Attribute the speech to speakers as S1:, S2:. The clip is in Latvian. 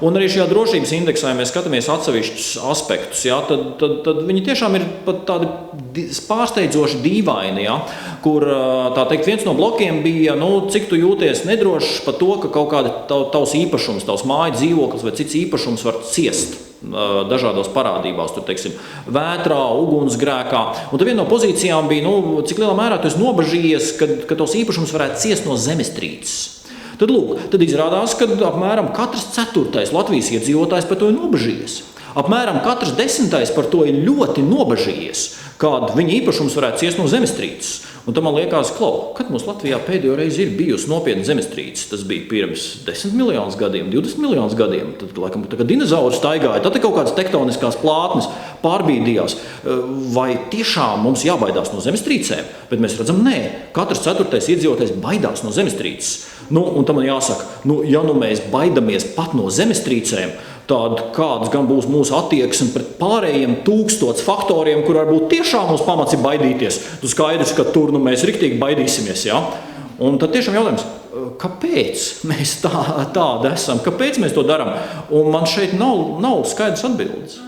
S1: Un arī šajā drošības indeksā, ja mēs skatāmies atsevišķus aspektus, ja, tad viņi tiešām ir pat tādi pārsteidzoši dīvaini, ja, kur tā teikt, viens no blokiem bija, cik tu jūties nedrošs par to, ka kaut kāda tavs īpašums, tavs māju dzīvoklis vai cits īpašums var ciest dažādos parādībās, tur, teiksim, vētrā, ugunsgrēkā. Un tad viena no pozīcijām bija, cik lielā mērā tu esi nobažījies, ka tavs īpašums varētu ciest no zemestrīces. Tad izrādās, ka apmēram katrs 4. Latvijas iedzīvotājs par to ir nobažījies. Apmēram katrs 10. par to ir ļoti nobažījies, kad viņa īpašums varētu ciest no zemestrīces. Un tad man liekas, kad mums Latvijā pēdējo reizi ir bijusi nopietna zemestrīce, tas bija pirms 10 miljonus gadiem, 20 miljonus gadiem. Tad, laikam, tā kā dinozauri staigāja, tad kaut kādas tektoniskās plātnes pārbīdījās. Vai tiešām mums jābaidās no zemestrīcēm? Bet mēs redzam, nē, katrs 4. iedzīvotājs baidās no zemestrīces. Un tam man jāsaka, ja mēs baidamies pat no zemestrīcēm, tad kāds gan būs mūsu attieksme pret pārējiem 1000 faktoriem, kur varbūt tiešām mums pamats ir baidīties. Tu skaidrs, ka tur mēs riktīgi baidīsimies. Ja? Un tad tiešām jautājums, kāpēc mēs tādi esam, kāpēc mēs to darām? Un man šeit nav skaidrs atbildes.